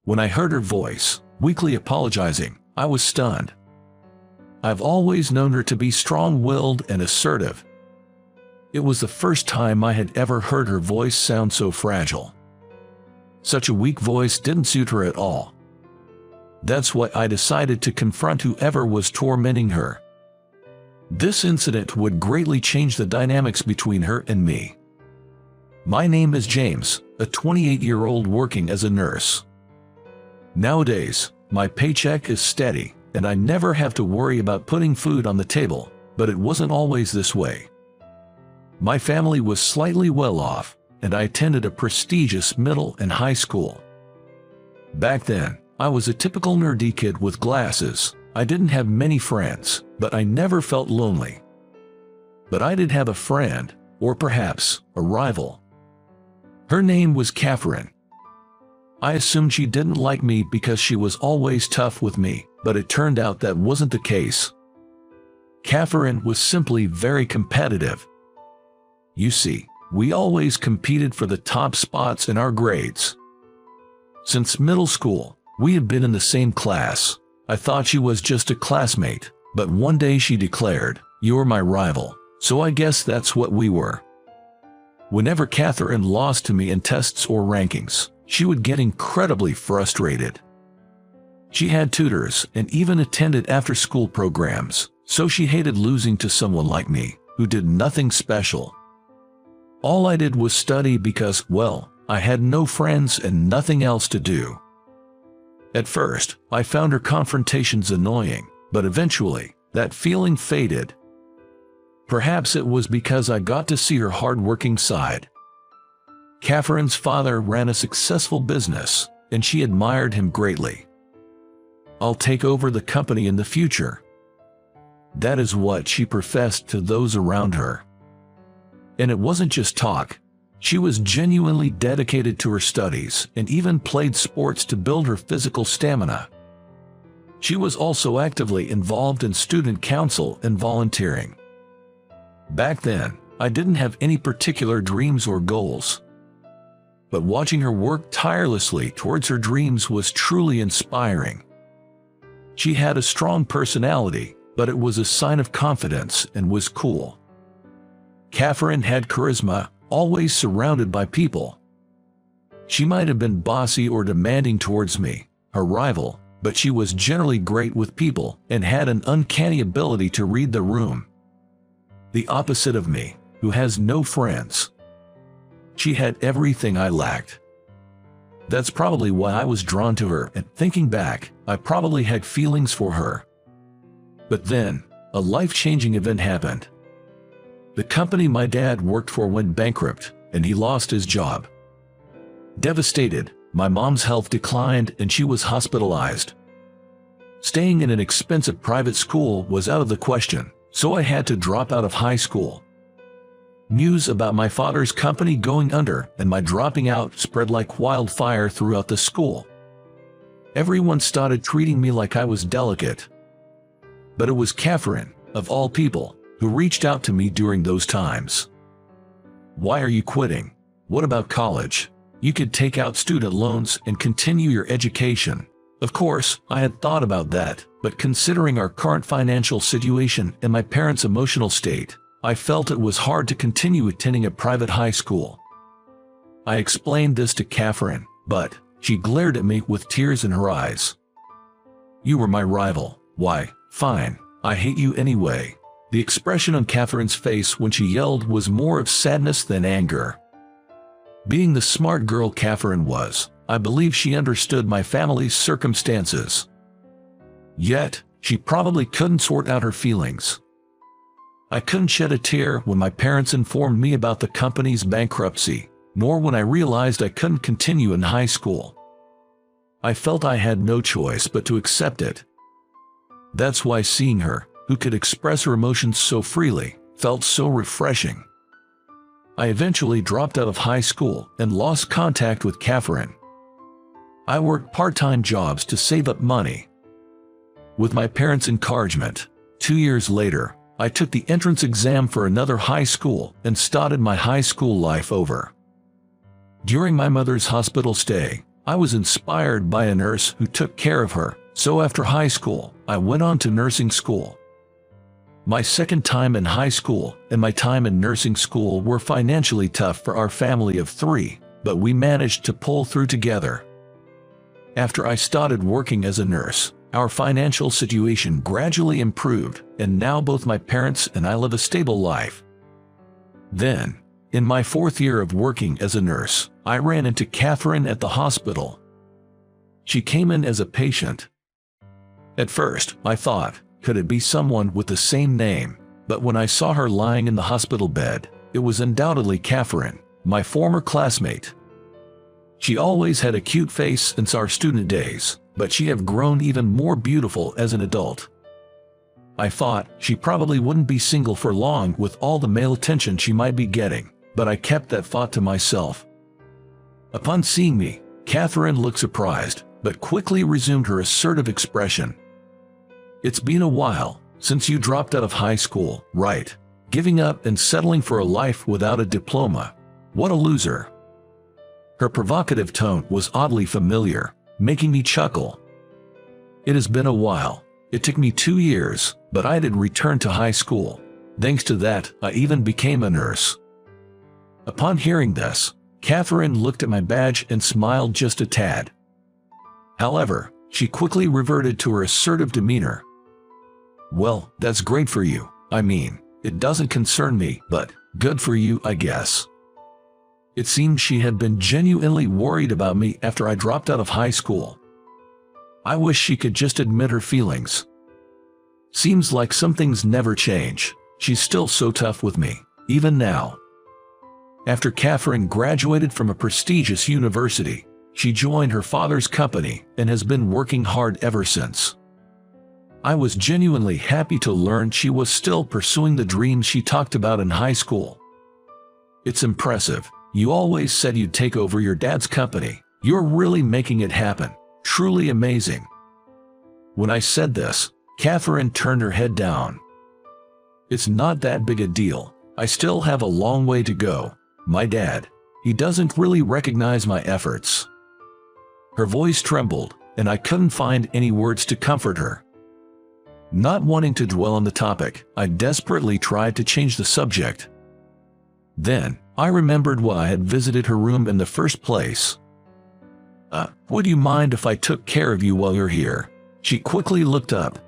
When I heard her voice, weakly apologizing, I was stunned. I've always known her to be strong-willed and assertive. It was the first time I had ever heard her voice sound so fragile. Such a weak voice didn't suit her at all. That's why I decided to confront whoever was tormenting her. This incident would greatly change the dynamics between her and me. My name is James, a 28-year-old working as a nurse. Nowadays, my paycheck is steady, and I never have to worry about putting food on the table, but it wasn't always this way. My family was slightly well off, and I attended a prestigious middle and high school. Back then, I was a typical nerdy kid with glasses. I didn't have many friends, but I never felt lonely. But I did have a friend, or perhaps a rival. Her name was Catherine. I assumed she didn't like me because she was always tough with me, but it turned out that wasn't the case. Catherine was simply very competitive. You see, we always competed for the top spots in our grades. Since middle school, we had been in the same class. I thought she was just a classmate, but one day she declared, "You're my rival," so I guess that's what we were. Whenever Catherine lost to me in tests or rankings, she would get incredibly frustrated. She had tutors and even attended after-school programs, so she hated losing to someone like me, who did nothing special. All I did was study because, well, I had no friends and nothing else to do. At first, I found her confrontations annoying, but eventually, that feeling faded. Perhaps it was because I got to see her hard-working side. Catherine's father ran a successful business, and she admired him greatly. "I'll take over the company in the future." That is what she professed to those around her. And it wasn't just talk. She was genuinely dedicated to her studies and even played sports to build her physical stamina. She was also actively involved in student council and volunteering. Back then, I didn't have any particular dreams or goals. But watching her work tirelessly towards her dreams was truly inspiring. She had a strong personality, but it was a sign of confidence and was cool. Catherine had charisma, always surrounded by people. She might have been bossy or demanding towards me, her rival, but she was generally great with people and had an uncanny ability to read the room. The opposite of me, who has no friends. She had everything I lacked. That's probably why I was drawn to her, and thinking back, I probably had feelings for her. But then, a life-changing event happened. The company my dad worked for went bankrupt, and he lost his job. Devastated, my mom's health declined and she was hospitalized. Staying in an expensive private school was out of the question, so I had to drop out of high school. News about my father's company going under and my dropping out spread like wildfire throughout the school. Everyone started treating me like I was delicate. But it was Catherine, of all people, who reached out to me during those times. "Why are you quitting? What about college? You could take out student loans and continue your education." Of course, I had thought about that, but considering our current financial situation and my parents' emotional state, I felt it was hard to continue attending a private high school. I explained this to Catherine, but she glared at me with tears in her eyes. "You were my rival. Why, fine, I hate you anyway." The expression on Catherine's face when she yelled was more of sadness than anger. Being the smart girl Catherine was, I believe she understood my family's circumstances. Yet, she probably couldn't sort out her feelings. I couldn't shed a tear when my parents informed me about the company's bankruptcy, nor when I realized I couldn't continue in high school. I felt I had no choice but to accept it. That's why seeing her, who could express her emotions so freely, felt so refreshing. I eventually dropped out of high school and lost contact with Catherine. I worked part-time jobs to save up money. With my parents' encouragement, 2 years later, I took the entrance exam for another high school and started my high school life over. During my mother's hospital stay, I was inspired by a nurse who took care of her, so after high school, I went on to nursing school. My second time in high school and my time in nursing school were financially tough for our family of 3, but we managed to pull through together. After I started working as a nurse, our financial situation gradually improved, and now both my parents and I live a stable life. Then, in my 4th year of working as a nurse, I ran into Catherine at the hospital. She came in as a patient. At first, I thought, could it be someone with the same name? But when I saw her lying in the hospital bed, it was undoubtedly Catherine, my former classmate. She always had a cute face since our student days, but she had grown even more beautiful as an adult. I thought she probably wouldn't be single for long with all the male attention she might be getting, but I kept that thought to myself. Upon seeing me, Catherine looked surprised, but quickly resumed her assertive expression. "It's been a while since you dropped out of high school, right? Giving up and settling for a life without a diploma. What a loser." Her provocative tone was oddly familiar, making me chuckle. It has been a while. It took me 2 years, but I did return to high school. Thanks to that, I even became a nurse. Upon hearing this, Catherine looked at my badge and smiled just a tad. However, she quickly reverted to her assertive demeanor. "Well, that's great for you. I mean, it doesn't concern me, but good for you, I guess." It seemed she had been genuinely worried about me after I dropped out of high school. I wish she could just admit her feelings. Seems like some things never change. She's still so tough with me, even now. After Catherine graduated from a prestigious university, she joined her father's company and has been working hard ever since. I was genuinely happy to learn she was still pursuing the dreams she talked about in high school. "It's impressive. You always said you'd take over your dad's company. You're really making it happen. Truly amazing." When I said this, Catherine turned her head down. "It's not that big a deal. I still have a long way to go. My dad, he doesn't really recognize my efforts." Her voice trembled, and I couldn't find any words to comfort her. Not wanting to dwell on the topic, I desperately tried to change the subject. Then, I remembered why I had visited her room in the first place. Would you mind if I took care of you while you're here?" She quickly looked up.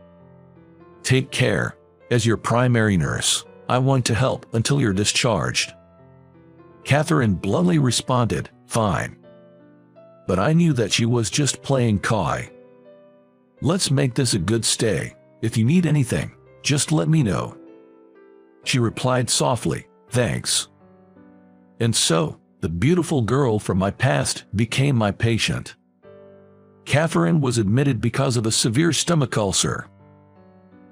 "Take care. As your primary nurse, I want to help until you're discharged." Catherine bluntly responded, "Fine." But I knew that she was just playing coy. "Let's make this a good stay. If you need anything, just let me know." She replied softly, "Thanks." And so, the beautiful girl from my past became my patient. Catherine was admitted because of a severe stomach ulcer.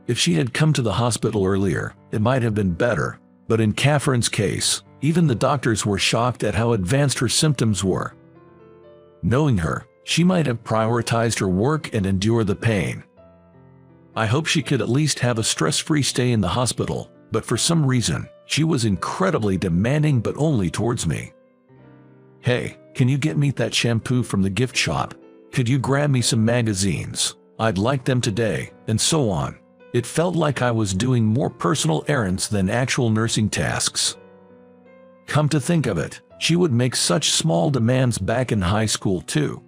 If she had come to the hospital earlier, it might have been better, but in Catherine's case, even the doctors were shocked at how advanced her symptoms were. Knowing her, she might have prioritized her work and endure the pain. I hope she could at least have a stress-free stay in the hospital, but for some reason, she was incredibly demanding, but only towards me. "Hey, can you get me that shampoo from the gift shop? Could you grab me some magazines? I'd like them today," and so on. It felt like I was doing more personal errands than actual nursing tasks. Come to think of it, she would make such small demands back in high school too.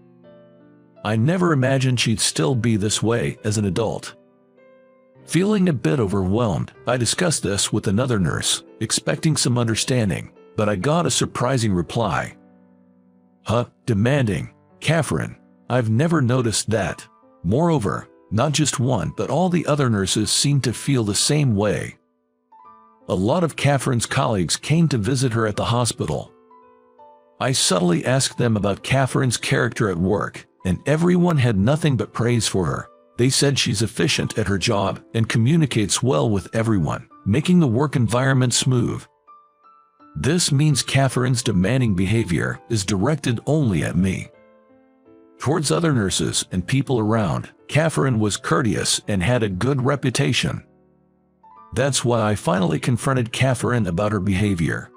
I never imagined she'd still be this way as an adult. Feeling a bit overwhelmed, I discussed this with another nurse, expecting some understanding, but I got a surprising reply. "Huh, demanding? Catherine, I've never noticed that. Moreover, not just one but all the other nurses seem to feel the same way." A lot of Catherine's colleagues came to visit her at the hospital. I subtly asked them about Catherine's character at work, and everyone had nothing but praise for her. They said she's efficient at her job and communicates well with everyone, making the work environment smooth. This means Catherine's demanding behavior is directed only at me. Towards other nurses and people around, Catherine was courteous and had a good reputation. That's why I finally confronted Catherine about her behavior.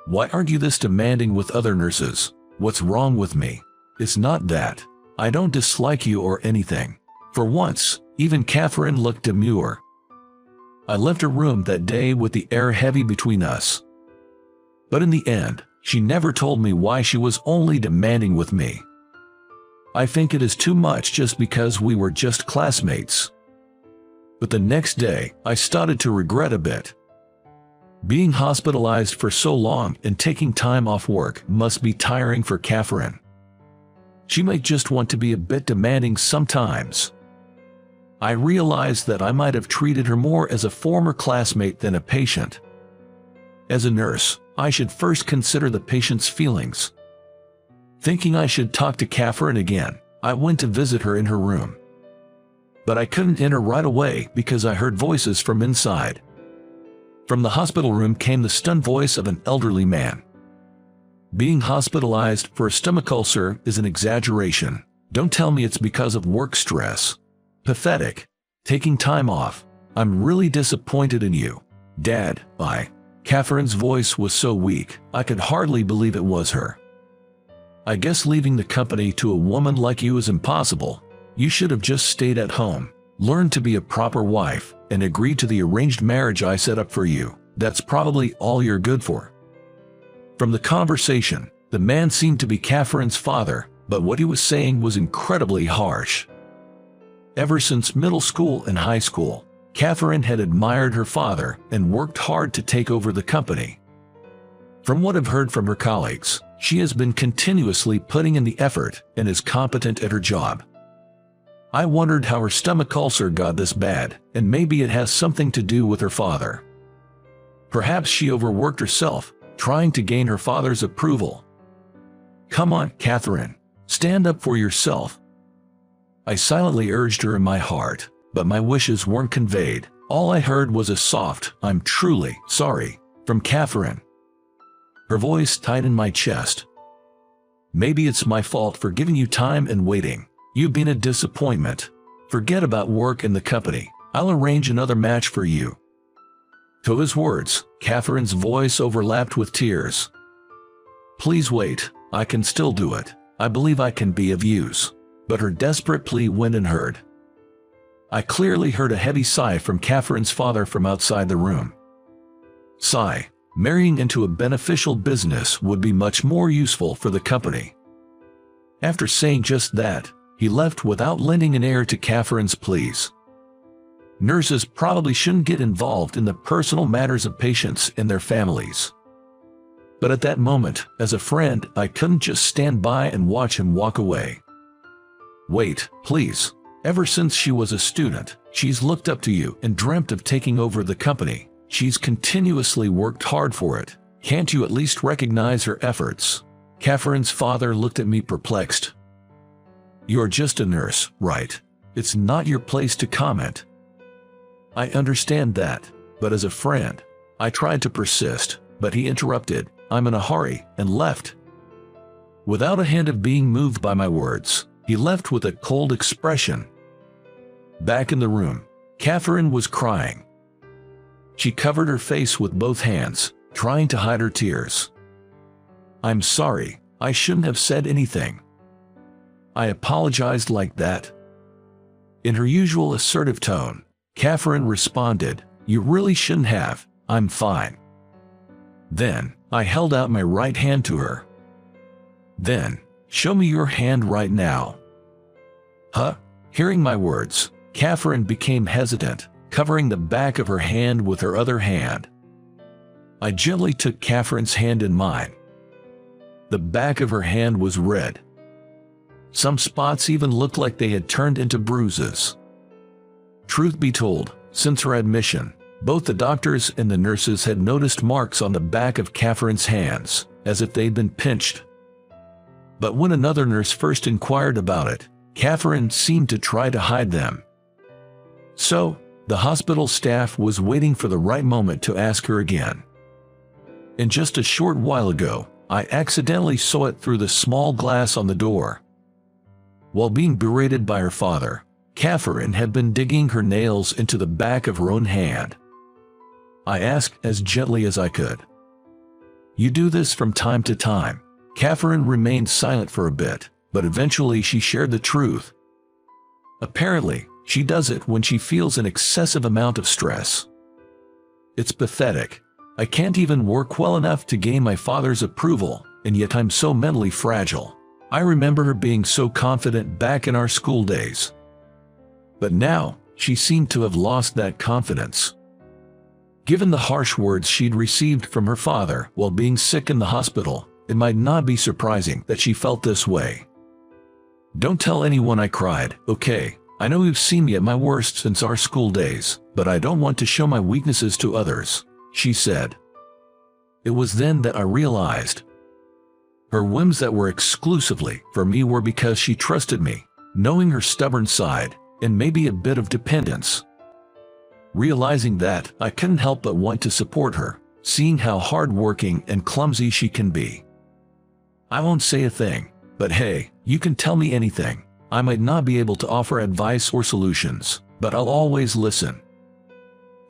"Why aren't you this demanding with other nurses? What's wrong with me? It's not that. I don't dislike you or anything. For once, even Catherine looked demure. I left her room that day with the air heavy between us. But in the end, she never told me why she was only demanding with me. I think it is too much just because we were just classmates. But the next day, I started to regret a bit. Being hospitalized for so long and taking time off work must be tiring for Catherine. She might just want to be a bit demanding sometimes. I realized that I might have treated her more as a former classmate than a patient. As a nurse, I should first consider the patient's feelings. Thinking I should talk to Catherine again, I went to visit her in her room. But I couldn't enter right away because I heard voices from inside. From the hospital room came the stunned voice of an elderly man. Being hospitalized for a stomach ulcer is an exaggeration. Don't tell me it's because of work stress. Pathetic. Taking time off. I'm really disappointed in you, Dad. Catherine's voice was so weak, I could hardly believe it was her. I guess leaving the company to a woman like you is impossible. You should have just stayed at home, learned to be a proper wife, and agreed to the arranged marriage I set up for you. That's probably all you're good for. From the conversation, the man seemed to be Catherine's father, but what he was saying was incredibly harsh. Ever since middle school and high school, Catherine had admired her father and worked hard to take over the company. From what I've heard from her colleagues, she has been continuously putting in the effort and is competent at her job. I wondered how her stomach ulcer got this bad, and maybe it has something to do with her father. Perhaps she overworked herself, trying to gain her father's approval. Come on, Catherine, stand up for yourself. I silently urged her in my heart, but my wishes weren't conveyed. All I heard was a soft, "I'm truly sorry," from Catherine. Her voice tightened my chest. Maybe it's my fault for giving you time and waiting. You've been a disappointment. Forget about work and the company. I'll arrange another match for you. To his words, Catherine's voice overlapped with tears. Please wait, I can still do it. I believe I can be of use. But her desperate plea went unheard. I clearly heard a heavy sigh from Catherine's father from outside the room. Sigh, marrying into a beneficial business would be much more useful for the company. After saying just that, he left without lending an ear to Catherine's pleas. Nurses probably shouldn't get involved in the personal matters of patients and their families. But at that moment, as a friend, I couldn't just stand by and watch him walk away. Wait, please. Ever since she was a student, she's looked up to you and dreamt of taking over the company. She's continuously worked hard for it. Can't you at least recognize her efforts? Catherine's father looked at me perplexed. You're just a nurse, right? It's not your place to comment. I understand that, but as a friend, I tried to persist, but he interrupted. I'm in a hurry, and left. Without a hint of being moved by my words, he left with a cold expression. Back in the room, Catherine was crying. She covered her face with both hands, trying to hide her tears. I'm sorry, I shouldn't have said anything. I apologized like that. In her usual assertive tone, Catherine responded, You really shouldn't have, I'm fine. Then, I held out my right hand to her. Then, show me your hand right now. Huh? Hearing my words, Catherine became hesitant, covering the back of her hand with her other hand. I gently took Catherine's hand in mine. The back of her hand was red. Some spots even looked like they had turned into bruises. Truth be told, since her admission, both the doctors and the nurses had noticed marks on the back of Catherine's hands, as if they'd been pinched. But when another nurse first inquired about it, Catherine seemed to try to hide them. So, the hospital staff was waiting for the right moment to ask her again. And just a short while ago, I accidentally saw it through the small glass on the door. While being berated by her father, Catherine had been digging her nails into the back of her own hand. I asked as gently as I could. You do this from time to time. Catherine remained silent for a bit, but eventually she shared the truth. Apparently, she does it when she feels an excessive amount of stress. It's pathetic. I can't even work well enough to gain my father's approval, and yet I'm so mentally fragile. I remember her being so confident back in our school days. But now, she seemed to have lost that confidence. Given the harsh words she'd received from her father while being sick in the hospital, it might not be surprising that she felt this way. "Don't tell anyone," I cried. "Okay, I know you've seen me at my worst since our school days, but I don't want to show my weaknesses to others," she said. It was then that I realized her whims that were exclusively for me were because she trusted me, knowing her stubborn side, and maybe a bit of dependence. Realizing that, I couldn't help but want to support her, seeing how hardworking and clumsy she can be. "I won't say a thing, but hey, you can tell me anything. I might not be able to offer advice or solutions, but I'll always listen."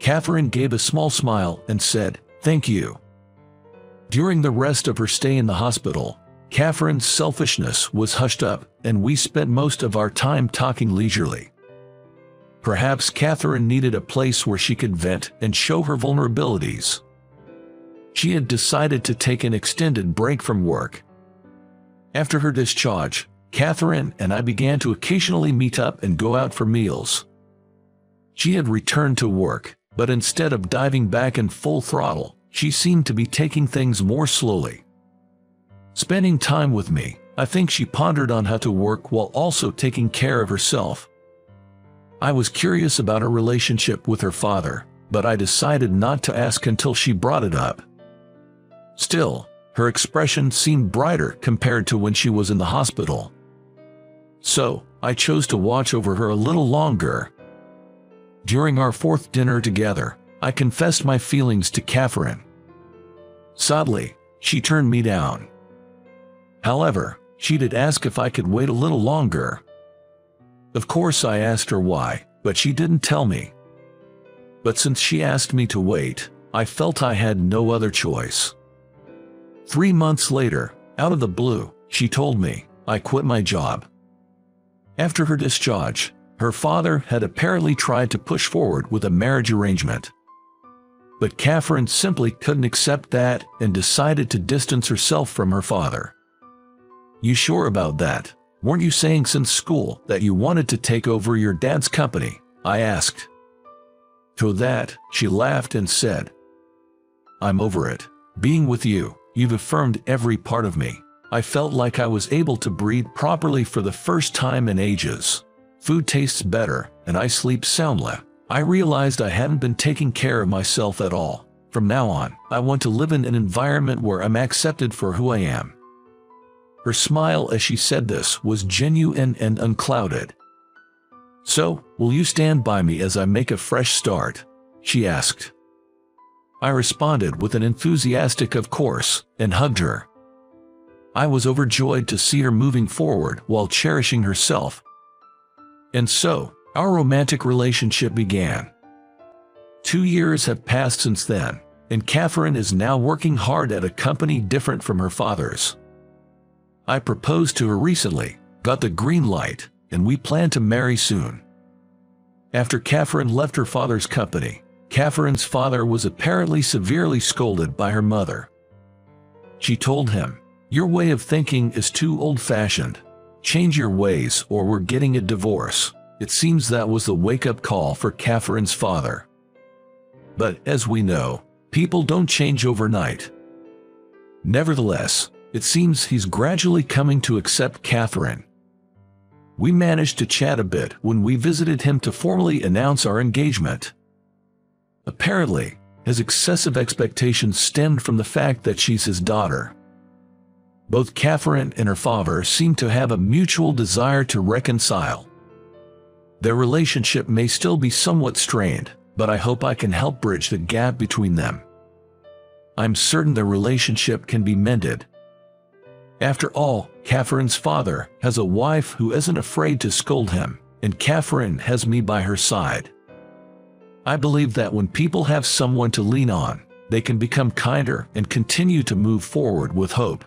Catherine gave a small smile and said, "Thank you." During the rest of her stay in the hospital, Catherine's selfishness was hushed up, and we spent most of our time talking leisurely. Perhaps Catherine needed a place where she could vent and show her vulnerabilities. She had decided to take an extended break from work. After her discharge, Catherine and I began to occasionally meet up and go out for meals. She had returned to work, but instead of diving back in full throttle, she seemed to be taking things more slowly. Spending time with me, I think she pondered on how to work while also taking care of herself. I was curious about her relationship with her father, but I decided not to ask until she brought it up. Still, her expression seemed brighter compared to when she was in the hospital. So, I chose to watch over her a little longer. During our fourth dinner together, I confessed my feelings to Catherine. Sadly, she turned me down. However, she did ask if I could wait a little longer. Of course, I asked her why, but she didn't tell me. But since she asked me to wait, I felt I had no other choice. 3 months later, out of the blue, she told me, "I quit my job." After her discharge, her father had apparently tried to push forward with a marriage arrangement. But Catherine simply couldn't accept that and decided to distance herself from her father. "You sure about that? Weren't you saying since school that you wanted to take over your dad's company?" I asked. To that, she laughed and said, "I'm over it. Being with you, you've affirmed every part of me. I felt like I was able to breathe properly for the first time in ages. Food tastes better, and I sleep soundly. I realized I hadn't been taking care of myself at all. From now on, I want to live in an environment where I'm accepted for who I am." Her smile as she said this was genuine and unclouded. "So, will you stand by me as I make a fresh start?" she asked. I responded with an enthusiastic "of course," and hugged her. I was overjoyed to see her moving forward while cherishing herself. And so, our romantic relationship began. 2 years have passed since then, and Catherine is now working hard at a company different from her father's. I proposed to her recently, got the green light, and we plan to marry soon. After Catherine left her father's company, Catherine's father was apparently severely scolded by her mother. She told him, "Your way of thinking is too old-fashioned. Change your ways or we're getting a divorce." It seems that was the wake-up call for Catherine's father. But as we know, people don't change overnight. Nevertheless, it seems he's gradually coming to accept Catherine. We managed to chat a bit when we visited him to formally announce our engagement. Apparently, his excessive expectations stemmed from the fact that she's his daughter. Both Catherine and her father seem to have a mutual desire to reconcile. Their relationship may still be somewhat strained, but I hope I can help bridge the gap between them. I'm certain their relationship can be mended. After all, Catherine's father has a wife who isn't afraid to scold him, and Catherine has me by her side. I believe that when people have someone to lean on, they can become kinder and continue to move forward with hope.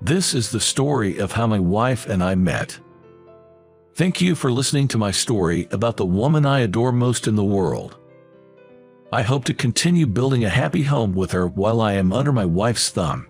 This is the story of how my wife and I met. Thank you for listening to my story about the woman I adore most in the world. I hope to continue building a happy home with her while I am under my wife's thumb.